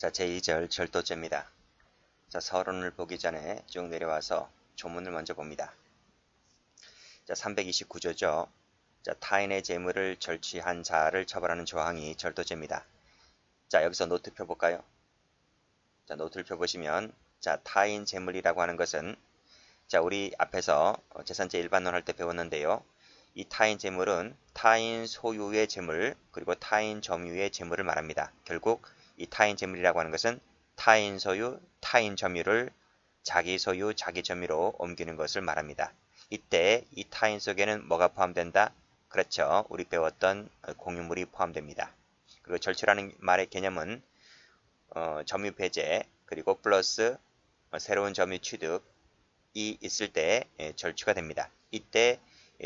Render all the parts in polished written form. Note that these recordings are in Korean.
자, 제2절 절도죄입니다. 자, 서론을 보기 전에 쭉 내려와서 조문을 먼저 봅니다. 자, 329조죠. 자, 타인의 재물을 절취한 자를 처벌하는 조항이 절도죄입니다. 자, 여기서 노트 펴볼까요? 자, 노트를 펴보시면, 자, 타인 재물이라고 하는 것은, 자, 우리 앞에서 재산죄 일반론 할 때 배웠는데요. 이 타인 재물은 타인 소유의 재물, 그리고 타인 점유의 재물을 말합니다. 결국 이 타인 재물이라고 하는 것은 타인 소유, 타인 점유를 자기 소유, 자기 점유로 옮기는 것을 말합니다. 이때 이 타인 속에는 뭐가 포함된다? 그렇죠. 우리 배웠던 공유물이 포함됩니다. 그리고 절취라는 말의 개념은 점유 배제, 그리고 플러스 새로운 점유 취득이 있을 때 절취가 됩니다. 이때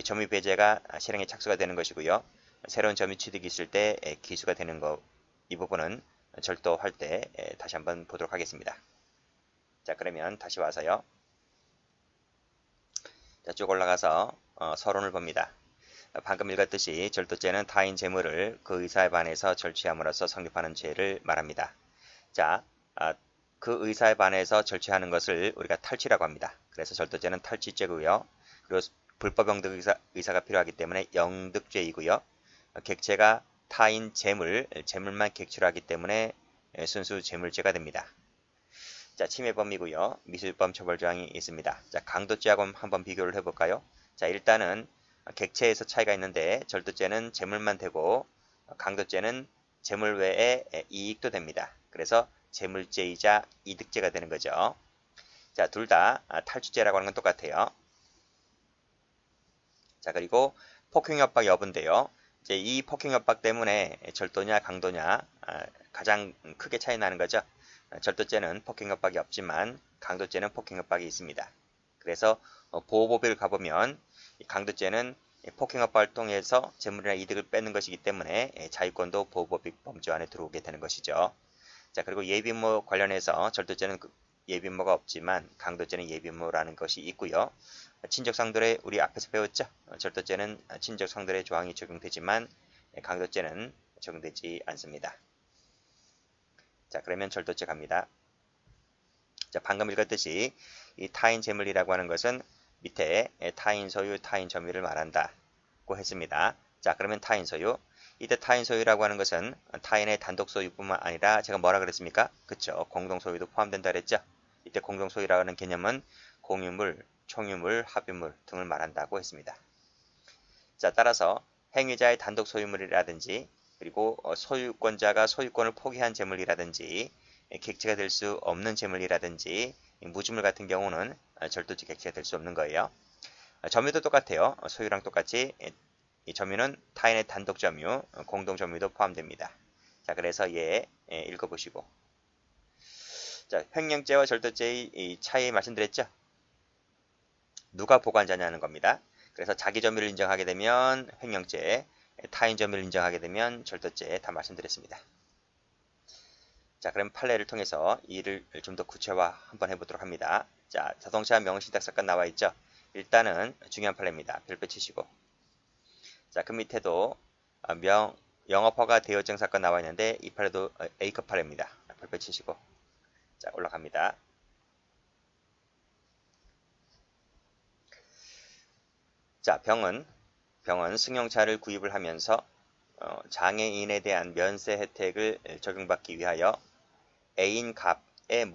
점유 배제가 실행에 착수가 되는 것이고요. 새로운 점유 취득이 있을 때 기수가 되는 것, 이 부분은 절도할 때 다시 한번 보도록 하겠습니다. 자, 그러면 다시 와서요. 자, 쭉 올라가서 서론을 봅니다. 방금 읽었듯이 절도죄는 타인 재물을 그 의사에 반해서 절취함으로써 성립하는 죄를 말합니다. 자, 그 의사에 반해서 절취하는 것을 우리가 탈취라고 합니다. 그래서 절도죄는 탈취죄고요. 그리고 불법 영득 의사가 필요하기 때문에 영득죄이고요. 객체가 타인 재물만 객취하기 때문에 순수 재물죄가 됩니다. 자, 침해범이고요. 미술범 처벌조항이 있습니다. 자, 강도죄하고 한번 비교를 해볼까요? 자, 일단은 객체에서 차이가 있는데 절도죄는 재물만 되고 강도죄는 재물 외에 이익도 됩니다. 그래서 재물죄이자 이득죄가 되는 거죠. 자, 둘 다 탈취죄라고 하는 건 똑같아요. 자, 그리고 폭행협박 여부인데요. 이제 이 폭행협박 때문에 절도냐 강도냐 가장 크게 차이 나는 거죠. 절도죄는 폭행협박이 없지만 강도죄는 폭행협박이 있습니다. 그래서 보호법을 가보면 강도죄는 폭행협박을 통해서 재물이나 이득을 뺏는 것이기 때문에 자유권도 보호법 범주 안에 들어오게 되는 것이죠. 자, 그리고 예비인모 관련해서 절도죄는 예비인모가 없지만 강도죄는 예비인모라는 것이 있고요. 친족상돌에 우리 앞에서 배웠죠. 절도죄는 친족상돌의 조항이 적용되지만 강도죄는 적용되지 않습니다. 자, 그러면 절도죄 갑니다. 자, 방금 읽었듯이 이 타인 재물이라고 하는 것은 밑에 타인 소유, 타인 점유를 말한다고 했습니다. 자, 그러면 타인 소유. 이때 타인 소유라고 하는 것은 타인의 단독 소유뿐만 아니라 제가 뭐라 그랬습니까? 그쵸. 공동 소유도 포함된다 그랬죠. 이때 공동 소유라고 하는 개념은 공유물, 총유물, 합유물 등을 말한다고 했습니다. 자, 따라서 행위자의 단독 소유물이라든지 그리고 소유권자가 소유권을 포기한 재물이라든지 객체가 될 수 없는 재물이라든지 무주물 같은 경우는 절도죄 객체가 될 수 없는 거예요. 점유도 똑같아요. 소유랑 똑같이 이 점유는 타인의 단독 점유, 공동 점유도 포함됩니다. 자, 그래서 읽어보시고. 자, 횡령죄와 절도죄의 이 차이 말씀드렸죠? 누가 보관자냐는 겁니다. 그래서 자기 점유를 인정하게 되면 횡령죄, 타인 점유를 인정하게 되면 절도죄 다 말씀드렸습니다. 자, 그럼 판례를 통해서 이를 좀 더 구체화 한번 해보도록 합니다. 자, 자동차 명의신탁 사건 나와 있죠? 일단은 중요한 판례입니다. 별표 치시고. 자, 그 밑에도 영업허가 대여증 사건 나와 있는데 이 판례도 A급 판례입니다. 별표 치시고. 자, 올라갑니다. 자, 병은 승용차를 구입을 하면서 장애인에 대한 면세 혜택을 적용받기 위하여 A인 갑의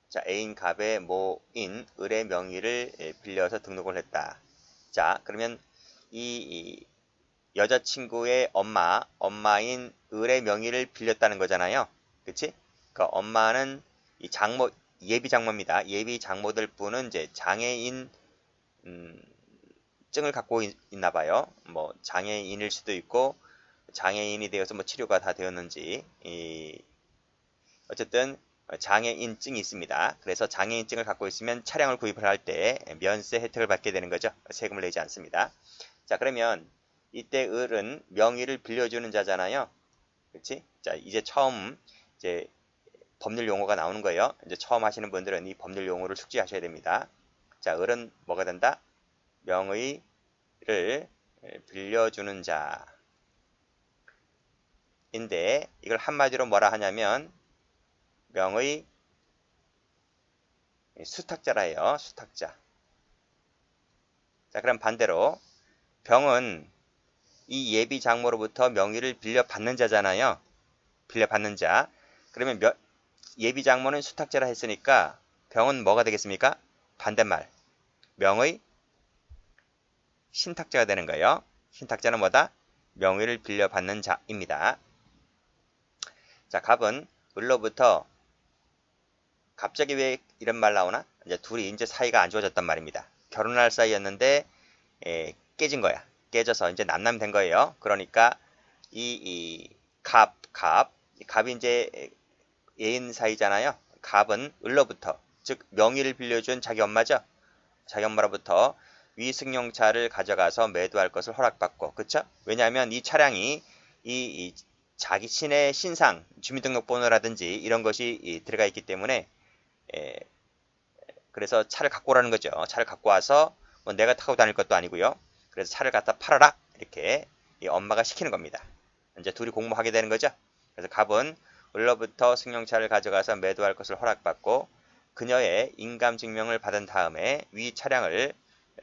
자, A인 갑의 모인 을의 명의를 빌려서 등록을 했다. 자, 그러면 이 여자친구의 엄마인 을의 명의를 빌렸다는 거잖아요. 그치? 그 엄마는 이 예비 장모입니다. 예비 장모들 분은 이제 장애인 증을 갖고 있나 봐요. 뭐 장애인일 수도 있고 장애인이 되어서 뭐 치료가 다 되었는지 어쨌든 장애인증이 있습니다. 그래서 장애인증을 갖고 있으면 차량을 구입을 할 때 면세 혜택을 받게 되는 거죠. 세금을 내지 않습니다. 자, 그러면 이때 을은 명의를 빌려주는 자잖아요. 그렇지? 자, 이제 처음 법률 용어가 나오는 거예요. 이제 처음 하시는 분들은 이 법률 용어를 숙지하셔야 됩니다. 자, 을은 뭐가 된다? 명의를 빌려주는 자인데 이걸 한마디로 뭐라 하냐면 명의 수탁자라 해요. 수탁자. 자, 그럼 반대로 병은 이 예비 장모로부터 명의를 빌려받는 자잖아요. 빌려받는 자. 그러면 예비 장모는 수탁자라 했으니까 병은 뭐가 되겠습니까? 반대말. 명의 신탁자가 되는 거예요. 신탁자는 뭐다? 명의를 빌려받는 자입니다. 자, 갑은 을로부터 갑자기 왜 이런 말 나오나? 이제 둘이 이제 사이가 안 좋아졌단 말입니다. 결혼할 사이였는데 깨진 거야. 깨져서 이제 남남 된 거예요. 그러니까 갑이 이제 애인 사이잖아요. 갑은 을로부터, 즉 명의를 빌려준 자기 엄마죠. 자기 엄마로부터 위승용차를 가져가서 매도할 것을 허락받고, 그쵸? 왜냐하면 이 차량이 이 자기 신의 신상, 주민등록번호라든지 이런 것이 들어가 있기 때문에 그래서 차를 갖고 오라는 거죠. 차를 갖고 와서 뭐 내가 타고 다닐 것도 아니고요. 그래서 차를 갖다 팔아라 이렇게 이 엄마가 시키는 겁니다. 이제 둘이 공모하게 되는 거죠. 그래서 갑은 을로부터 승용차를 가져가서 매도할 것을 허락받고 그녀의 인감증명을 받은 다음에 위 차량을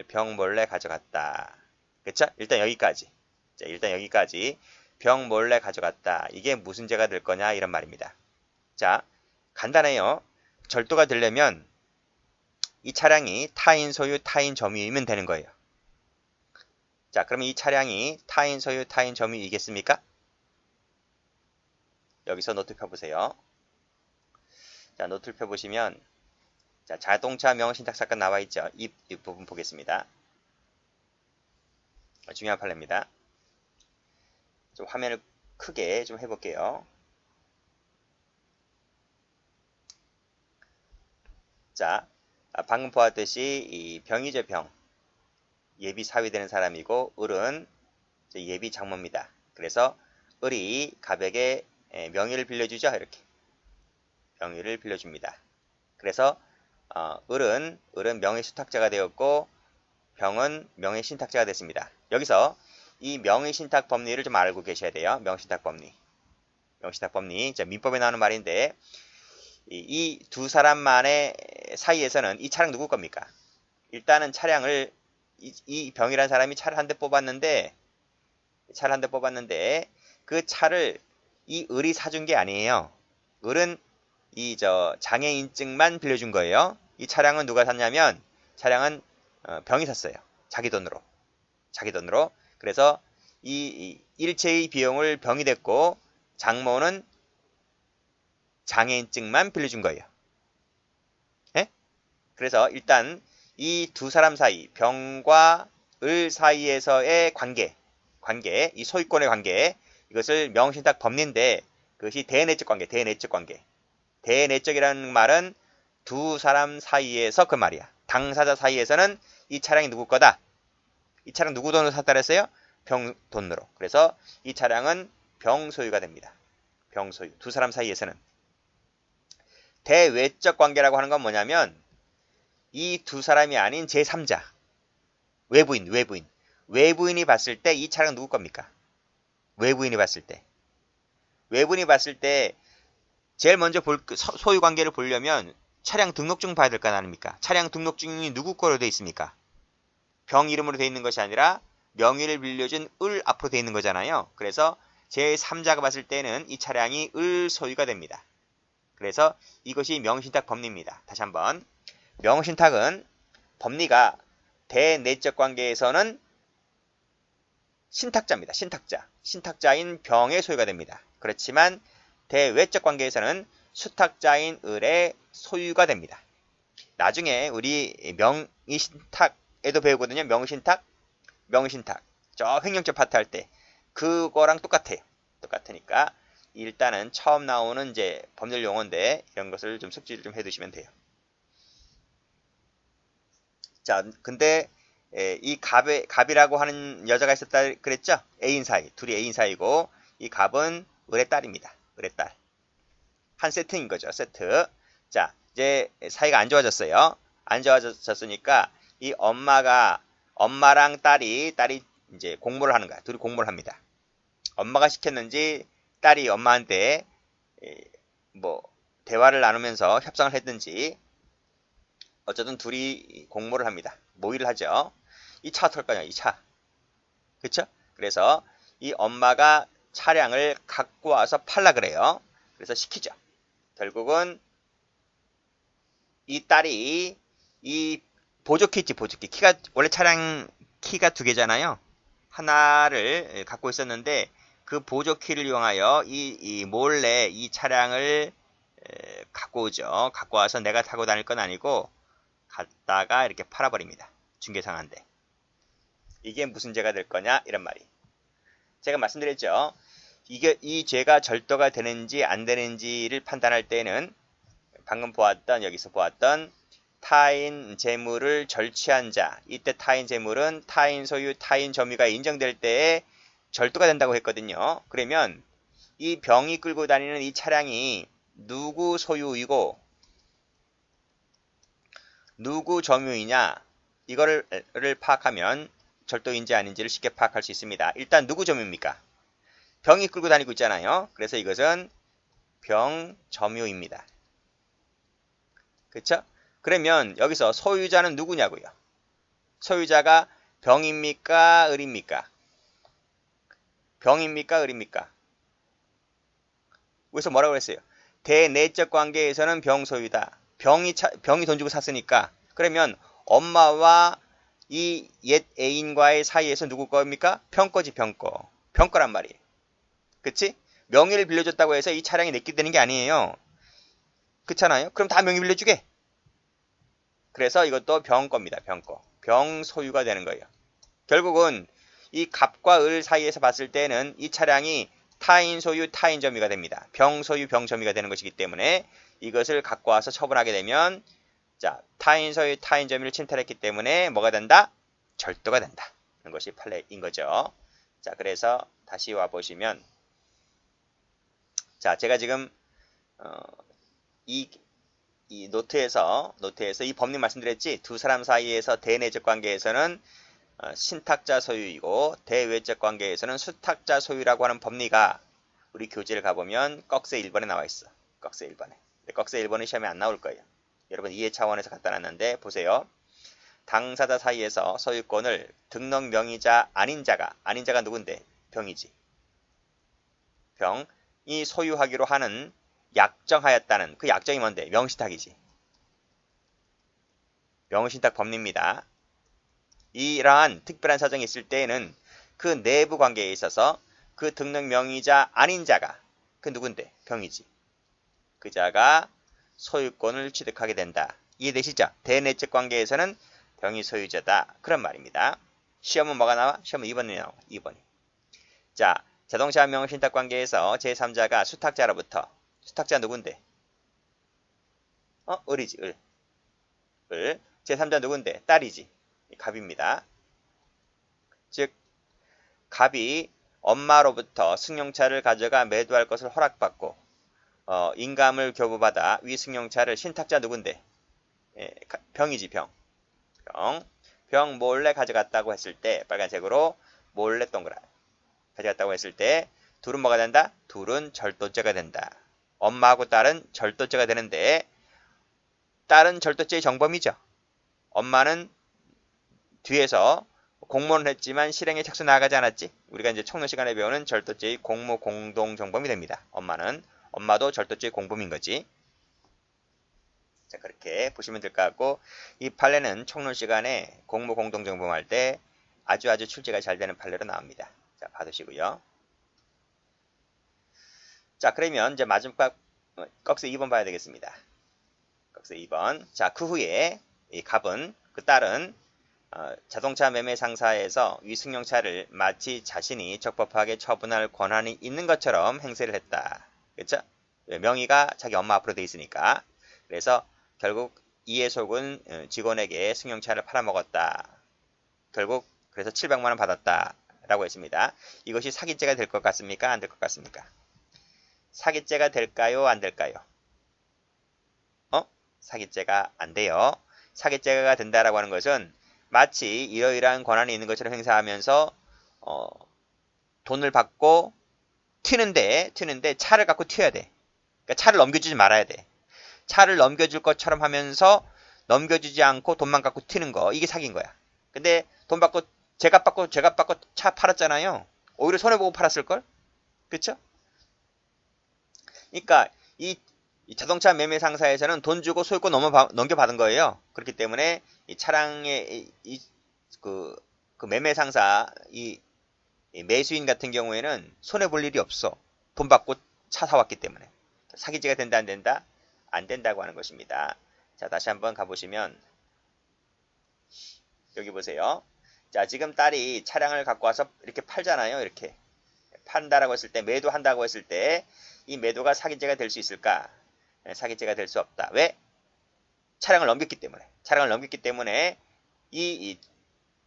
병 몰래 가져갔다. 그쵸? 일단 여기까지. 자, 일단 여기까지 병 몰래 가져갔다. 이게 무슨 죄가 될 거냐 이런 말입니다. 자, 간단해요. 절도가 되려면 이 차량이 타인 소유 타인 점유이면 되는 거예요. 자, 그러면 이 차량이 타인 소유 타인 점유이겠습니까? 여기서 노트 펴보세요. 자, 노트를 펴보시면 자, 자동차 명의신탁 사건 나와 있죠. 이 부분 보겠습니다. 중요한 판례입니다. 좀 화면을 크게 좀 해볼게요. 자, 방금 보았듯이 이 병이죠, 병. 예비 사위 되는 사람이고 을은 예비 장모입니다. 그래서 을이 갑에게 명의를 빌려주죠. 이렇게 명의를 빌려줍니다. 그래서 을은 명의수탁자가 되었고 병은 명의신탁자가 됐습니다. 여기서 이 명의신탁 법리를 좀 알고 계셔야 돼요. 명의신탁 법리. 명의신탁 법리. 자, 민법에 나오는 말인데 이 두 사람만의 사이에서는 이 차량 누구 겁니까? 일단은 차량을 이 병이라는 사람이 차를 한 대 뽑았는데 그 차를 이 을이 사준 게 아니에요. 을은 장애인증만 빌려준 거예요. 이 차량은 누가 샀냐면 차량은 병이 샀어요. 자기 돈으로. 그래서 이 일체의 비용을 병이 댔고 장모는 장애인증만 빌려준 거예요. 예? 그래서 일단 이 두 사람 사이, 병과 을 사이에서의 관계, 이 소유권의 관계, 이것을 명신탁 법리인데 그것이 대내적 관계. 대내적이라는 말은 두 사람 사이에서 그 말이야. 당사자 사이에서는 이 차량이 누구 거다. 이 차량 누구 돈으로 샀다 그랬어요? 병 돈으로. 그래서 이 차량은 병 소유가 됩니다. 병 소유. 두 사람 사이에서는. 대외적 관계라고 하는 건 뭐냐면 이 두 사람이 아닌 제3자. 외부인이 봤을 때 이 차량은 누구 겁니까? 외부인이 봤을 때 제일 먼저 소유 관계를 보려면 차량 등록증 봐야 될 거 아닙니까? 차량 등록증이 누구 거로 되어 있습니까? 병 이름으로 되어 있는 것이 아니라 명의를 빌려준 을 앞으로 되어 있는 거잖아요. 그래서 제3자가 봤을 때는 이 차량이 을 소유가 됩니다. 그래서 이것이 명신탁 법리입니다. 다시 한번. 명신탁은 법리가 대내적 관계에서는 신탁자입니다. 신탁자인 병의 소유가 됩니다. 그렇지만 대외적 관계에서는 수탁자인 을의 소유가 됩니다. 나중에 우리 명의신탁에도 배우거든요. 명신탁. 저 횡령죄 파트 할 때 그거랑 똑같아요. 똑같으니까 일단은 처음 나오는 이제 법률 용어인데 이런 것을 좀 숙지를 좀 해두시면 돼요. 자, 근데 이 갑이라고 하는 여자가 있었다 그랬죠? 애인 사이, 둘이 애인 사이고 이 갑은 을의 딸입니다. 을의 딸. 한 세트인 거죠. 세트. 자, 이제 사이가 안 좋아졌어요. 안 좋아졌으니까 이 엄마랑 딸이 이제 공모를 하는 거야. 둘이 공모를 합니다. 엄마가 시켰는지 딸이 엄마한테 뭐 대화를 나누면서 협상을 했든지 어쨌든 둘이 공모를 합니다. 모의를 하죠. 이 차 어떨 거냐, 이 차. 그쵸? 그래서 이 엄마가 차량을 갖고 와서 팔라 그래요. 그래서 시키죠. 결국은 이 딸이 이 보조키 있지, 보조키. 키가, 원래 차량 키가 두 개잖아요. 하나를 갖고 있었는데 그 보조키를 이용하여 이 몰래 이 차량을 갖고 오죠. 갖고 와서 내가 타고 다닐 건 아니고 갖다가 이렇게 팔아버립니다. 중개상한테. 이게 무슨 죄가 될 거냐? 이런 말이. 제가 말씀드렸죠. 이 죄가 절도가 되는지 안 되는지를 판단할 때는 방금 여기서 보았던 타인 재물을 절취한 자. 이때 타인 재물은 타인 소유, 타인 점유가 인정될 때에 절도가 된다고 했거든요. 그러면 이 병이 끌고 다니는 이 차량이 누구 소유이고 누구 점유이냐 이거를 파악하면 절도인지 아닌지를 쉽게 파악할 수 있습니다. 일단 누구 점유입니까? 병이 끌고 다니고 있잖아요. 그래서 이것은 병 점유입니다. 그렇죠? 그러면 여기서 소유자는 누구냐고요? 소유자가 병입니까? 을입니까? 병입니까? 을입니까? 그래서 뭐라고 했어요? 대내적 관계에서는 병 소유다. 병이 돈 주고 샀으니까. 그러면 엄마와 이 옛 애인과의 사이에서 누구 겁니까? 병거지, 병거. 병거란 말이에요. 그치? 명의를 빌려줬다고 해서 이 차량이 내게 되는 게 아니에요. 그렇잖아요? 그럼 다 명의 빌려주게. 그래서 이것도 병거입니다. 병거. 병 소유가 되는 거예요. 결국은 이 갑과 을 사이에서 봤을 때는 이 차량이 타인 소유, 타인 점유가 됩니다. 병 소유, 병 점유가 되는 것이기 때문에 이것을 갖고 와서 처분하게 되면 자, 타인 소유, 타인 점유를 침탈했기 때문에 뭐가 된다? 절도가 된다. 는 것이 판례인 거죠. 자, 그래서 다시 와 보시면 자, 제가 지금 이 노트에서 이 법리 말씀드렸지. 두 사람 사이에서 대내적 관계에서는 신탁자 소유이고 대외적 관계에서는 수탁자 소유라고 하는 법리가 우리 교재를 가보면 꺽쇠 1번에 나와 있어. 꺽쇠 1번에. 꺽쇠 1번은 시험에 안 나올 거예요. 여러분 이해 차원에서 갖다 놨는데 보세요. 당사자 사이에서 소유권을 등록 명의자 아닌 자가 누군데? 병이지. 병이 소유하기로 하는 약정하였다는 그 약정이 뭔데? 명신탁이지. 명신탁 법리입니다. 이러한 특별한 사정이 있을 때에는 그 내부 관계에 있어서 그 등록 명의자 아닌 자가 그 누군데? 병이지. 그 자가 소유권을 취득하게 된다. 이해되시죠? 대내적 관계에서는 병이 소유자다. 그런 말입니다. 시험은 뭐가 나와? 시험은 2번이 나와. 2번이. 자, 자동차 명신탁 관계에서 제3자가 수탁자로부터 수탁자 누군데? 을이지. 을. 제3자 누군데? 딸이지. 갑입니다. 즉 갑이 엄마로부터 승용차를 가져가 매도할 것을 허락받고 인감을 교부받아 위 승용차를 신탁자 누군데? 병이지. 병 몰래 가져갔다고 했을 때 빨간색으로 몰래 동그라 가져갔다고 했을 때 둘은 뭐가 된다? 둘은 절도죄가 된다. 엄마하고 딸은 절도죄가 되는데 딸은 절도죄의 정범이죠. 엄마는 뒤에서 공모는 했지만 실행에 착수 나가지 않았지. 우리가 이제 총론 시간에 배우는 절도죄의 공모 공동 정범이 됩니다. 엄마도 절도죄의 공범인 거지. 자, 그렇게 보시면 될 것 같고 이 판례는 총론 시간에 공모 공동 정범할 때 아주 출제가 잘 되는 판례로 나옵니다. 자, 봐두시고요. 자, 그러면 이제 마지막 꺽쇠 2번 봐야 되겠습니다. 꺽쇠 2번. 자, 그 후에 이 갑은 그 딸은 자동차 매매 상사에서 위승용차를 마치 자신이 적법하게 처분할 권한이 있는 것처럼 행세를 했다. 그렇죠? 명의가 자기 엄마 앞으로 돼 있으니까. 그래서 결국 이에 속은 직원에게 승용차를 팔아먹었다. 결국 그래서 700만 원 받았다. 라고 했습니다. 이것이 사기죄가 될 것 같습니까? 안 될 것 같습니까? 사기죄가 될까요? 안 될까요? 사기죄가 안 돼요. 사기죄가 된다라고 하는 것은 마치 이러이러한 권한이 있는 것처럼 행사하면서 돈을 받고 튀는데 차를 갖고 튀어야 돼. 그러니까 차를 넘겨주지 말아야 돼. 차를 넘겨줄 것처럼 하면서 넘겨주지 않고 돈만 갖고 튀는 거, 이게 사기인 거야. 근데 돈 받고 제값 받고 차 팔았잖아요. 오히려 손해보고 팔았을걸? 그쵸? 그러니까 이 자동차 매매 상사에서는 돈 주고 소유권 넘겨받은 거예요. 그렇기 때문에 이 차량의 그 매매 상사, 이 매수인 같은 경우에는 손해볼 일이 없어. 돈 받고 차 사왔기 때문에. 사기죄가 된다 안 된다? 안 된다고 하는 것입니다. 자, 다시 한번 가보시면 여기 보세요. 자, 지금 딸이 차량을 갖고 와서 이렇게 팔잖아요. 이렇게 판다라고 했을 때, 매도한다고 했을 때 이 매도가 사기죄가 될 수 있을까? 사기죄가 될 수 없다. 왜? 차량을 넘겼기 때문에. 차량을 넘겼기 때문에 이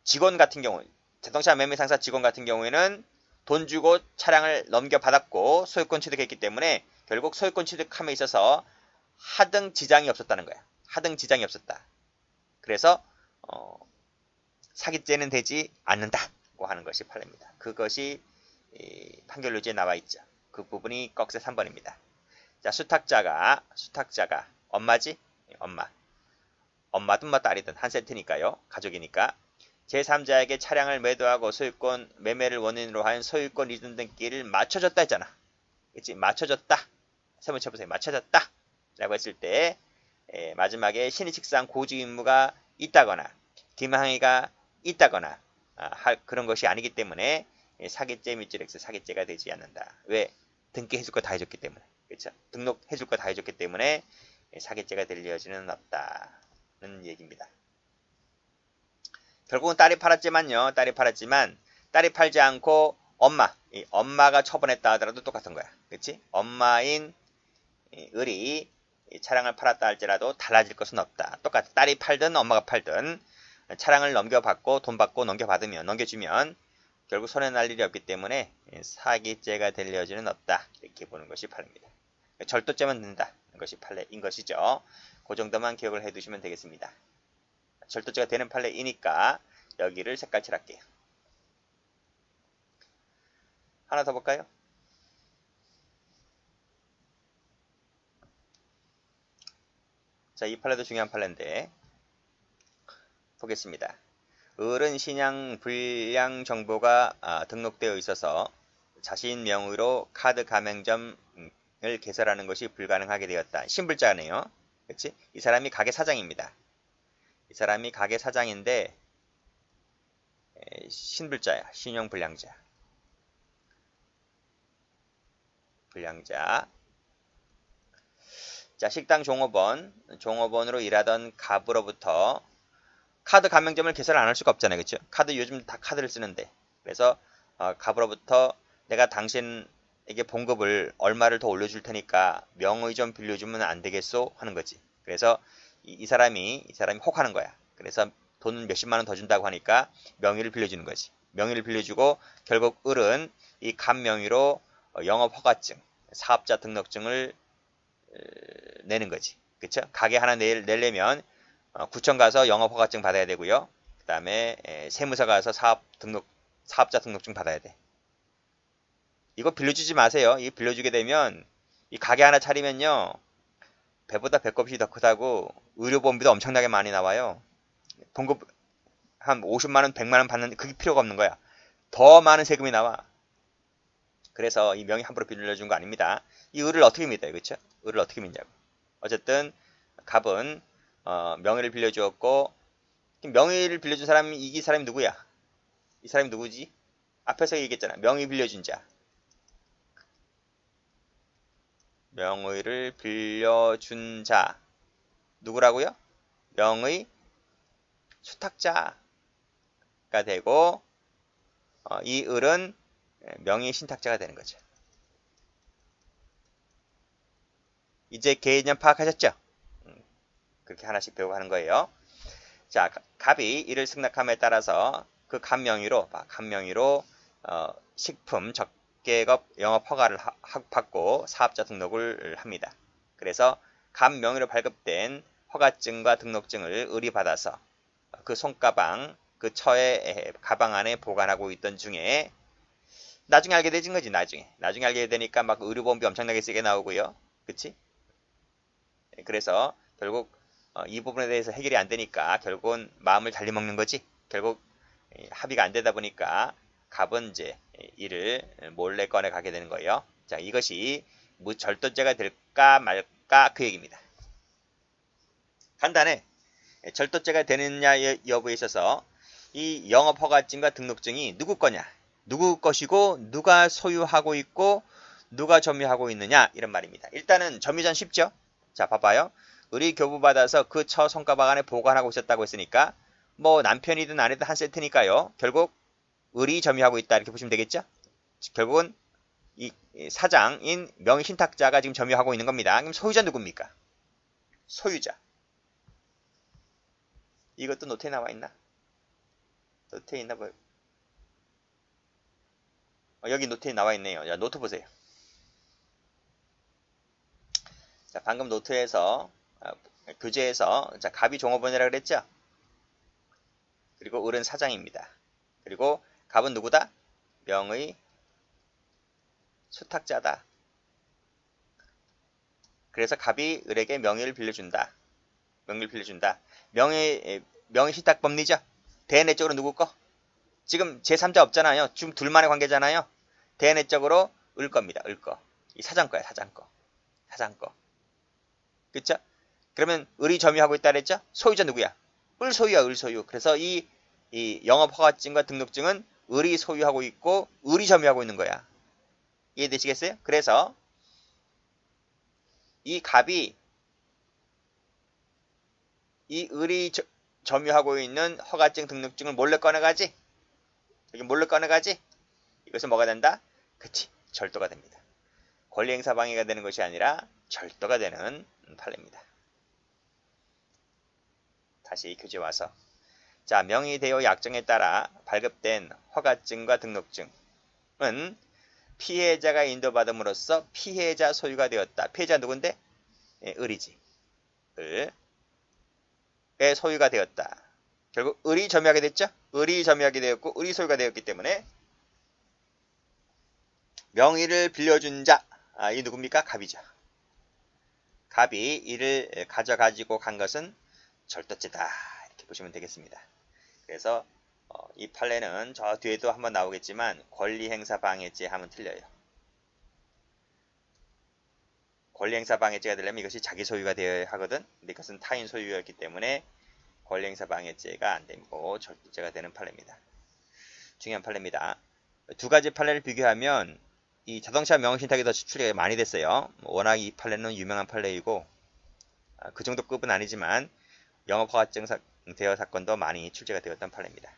직원 같은 경우, 자동차 매매 상사 직원 같은 경우에는 돈 주고 차량을 넘겨받았고 소유권 취득했기 때문에 결국 소유권 취득함에 있어서 하등 지장이 없었다는 거야. 하등 지장이 없었다. 그래서 사기죄는 되지 않는다고 하는 것이 판례입니다. 그것이 판결유지에 나와 있죠. 그 부분이 꺽쇠 3번입니다. 자, 수탁자가 엄마지? 엄마. 엄마든 뭐 딸이든 한 세트니까요. 가족이니까. 제3자에게 차량을 매도하고 소유권 매매를 원인으로 한 소유권 이전 등기를 맞춰줬다 했잖아. 그치? 맞춰줬다. 세번 쳐보세요. 맞춰줬다. 라고 했을 때 마지막에 신의식상 고지 의무가 있다거나 기망행위가 있다거나 그런 것이 아니기 때문에 사기죄 및 사기죄가 되지 않는다. 왜? 등기해줄 거 다 해줬기 때문에. 그렇죠? 등록해줄 거 다 해줬기 때문에 사기죄가 될 여지는 없다는 얘기입니다. 결국은 딸이 팔았지만 딸이 팔지 않고 엄마가 처분했다 하더라도 똑같은 거야. 그렇지? 엄마인 을이 차량을 팔았다 할지라도 달라질 것은 없다. 똑같아. 딸이 팔든 엄마가 팔든 차량을 넘겨받고 돈 받고 넘겨주면 결국 손해 날 일이 없기 때문에 사기죄가 될 여지는 없다. 이렇게 보는 것이 판례입니다. 절도죄만 된다는 것이 판례인 것이죠. 그 정도만 기억을 해두시면 되겠습니다. 절도죄가 되는 판례이니까 여기를 색깔칠할게요. 하나 더 볼까요? 자, 이 판례도 중요한 판례인데 보겠습니다. 을은 신양 불량 정보가 등록되어 있어서 자신 명의로 카드 가맹점을 개설하는 것이 불가능하게 되었다. 신불자네요. 그렇지? 이 사람이 가게 사장입니다. 이 사람이 가게 사장인데 신불자야. 신용 불량자. 자, 식당 종업원으로 일하던 갑으로부터 카드 가맹점을 개설 안 할 수가 없잖아요. 그렇죠? 카드 요즘 다 카드를 쓰는데. 그래서 갑으로부터 내가 당신에게 봉급을 얼마를 더 올려줄 테니까 명의 좀 빌려주면 안 되겠소? 하는 거지. 그래서 이 사람이 혹하는 거야. 그래서 돈 몇십만 원 더 준다고 하니까 명의를 빌려주는 거지. 명의를 빌려주고 결국 을은 이 갑 명의로 영업허가증, 사업자 등록증을 내는 거지. 그쵸? 가게 하나 내려면 구청 가서 영업허가증 받아야 되고요. 그 다음에 세무서 가서 사업자 등록증 받아야 돼. 이거 빌려주지 마세요. 이거 빌려주게 되면 이 가게 하나 차리면요. 배보다 배꼽이 더 크다고 의료보험비도 엄청나게 많이 나와요. 봉급 한 50만원, 100만원 받는 그게 필요가 없는 거야. 더 많은 세금이 나와. 그래서 이 명의 함부로 빌려준 거 아닙니다. 이 을을 어떻게 믿어요? 그렇죠? 을을 어떻게 믿냐고. 어쨌든 갑은 명의를 빌려주었고 명의를 빌려준 사람이 이 사람이 누구야? 이 사람이 누구지? 앞에서 얘기했잖아. 명의 빌려준 자. 명의를 빌려준 자. 누구라고요? 명의 수탁자가 되고 이 을은 명의 신탁자가 되는 거죠. 이제 개념 파악하셨죠? 그렇게 하나씩 배우고 하는 거예요. 자, 갑이 이를 승낙함에 따라서 그 갑명의로 식품 적계업 영업 허가를 받고 사업자 등록을 합니다. 그래서 갑명의로 발급된 허가증과 등록증을 을이 받아서 그 손가방, 그 처의 가방 안에 보관하고 있던 중에 나중에 알게 되진 거지. 나중에 알게 되니까 막 의료보험비 엄청나게 세게 나오고요. 그치? 그래서 결국 이 부분에 대해서 해결이 안 되니까 결국은 마음을 달리 먹는 거지. 결국 합의가 안 되다 보니까 갑은 이제 이를 몰래 꺼내 가게 되는 거예요. 자, 이것이 무절도죄가 될까 말까 그 얘기입니다. 간단해. 절도죄가 되느냐 여부에 있어서 이 영업허가증과 등록증이 누구 거냐, 누구 것이고 누가 소유하고 있고 누가 점유하고 있느냐 이런 말입니다. 일단은 점유자는 쉽죠. 자, 봐봐요. 의리 교부받아서 그 처 손가락 안에 보관하고 있었다고 했으니까 뭐 남편이든 아내든 한 세트니까요. 결국 의리 점유하고 있다 이렇게 보시면 되겠죠. 결국은 이 사장인 명의신탁자가 지금 점유하고 있는 겁니다. 그럼 소유자 누굽니까? 소유자. 이것도 노트에 나와 있나? 노트에 있나 봐요. 여기 노트에 나와 있네요. 자, 노트 보세요. 자, 방금 노트에서 교재에서 자, 갑이 종업원이라고 그랬죠? 그리고 을은 사장입니다. 그리고 갑은 누구다? 명의 수탁자다. 그래서 갑이 을에게 명의를 빌려준다. 명의를 빌려준다. 명의 신탁법리죠? 대내적으로 누구 거? 지금 제3자 없잖아요. 지금 둘만의 관계잖아요. 대내적으로 을 겁니다. 을 거. 이 사장 거야, 사장 거. 사장 거. 그쵸? 그러면 을이 점유하고 있다 그랬죠? 소유자 누구야? 을 소유야, 을 소유. 그래서 이 영업허가증과 등록증은 을이 소유하고 있고 을이 점유하고 있는 거야. 이해되시겠어요? 그래서 이 갑이 이 을이 점유하고 있는 허가증, 등록증을 몰래 꺼내가지? 여기 몰래 꺼내가지? 이것은 뭐가 된다? 그치, 절도가 됩니다. 권리행사 방해가 되는 것이 아니라 절도가 되는 판례입니다. 다시 교재 와서 자, 명의대여 약정에 따라 발급된 허가증과 등록증은 피해자가 인도받음으로써 피해자 소유가 되었다. 피해자 누군데? 을이지. 을의 소유가 되었다. 결국 을이 점유하게 됐죠? 을이 점유하게 되었고 을이 소유가 되었기 때문에 명의를 빌려준 자, 이 누굽니까? 갑이죠. 갑이 이를 가져가지고 간 것은 절도죄다. 이렇게 보시면 되겠습니다. 그래서 이 판례는 저 뒤에도 한번 나오겠지만 권리행사방해죄 하면 틀려요. 권리행사방해죄가 되려면 이것이 자기 소유가 되어야 하거든. 근데 이것은 타인 소유였기 때문에 권리행사방해죄가 안되고 절도죄가 되는 판례입니다. 중요한 판례입니다. 두 가지 판례를 비교하면 이 자동차 명의신탁이 더 출제가 많이 됐어요. 워낙 이 판례는 유명한 판례이고 그 정도 급은 아니지만 영업허가증 대여 사건도 많이 출제가 되었던 판례입니다.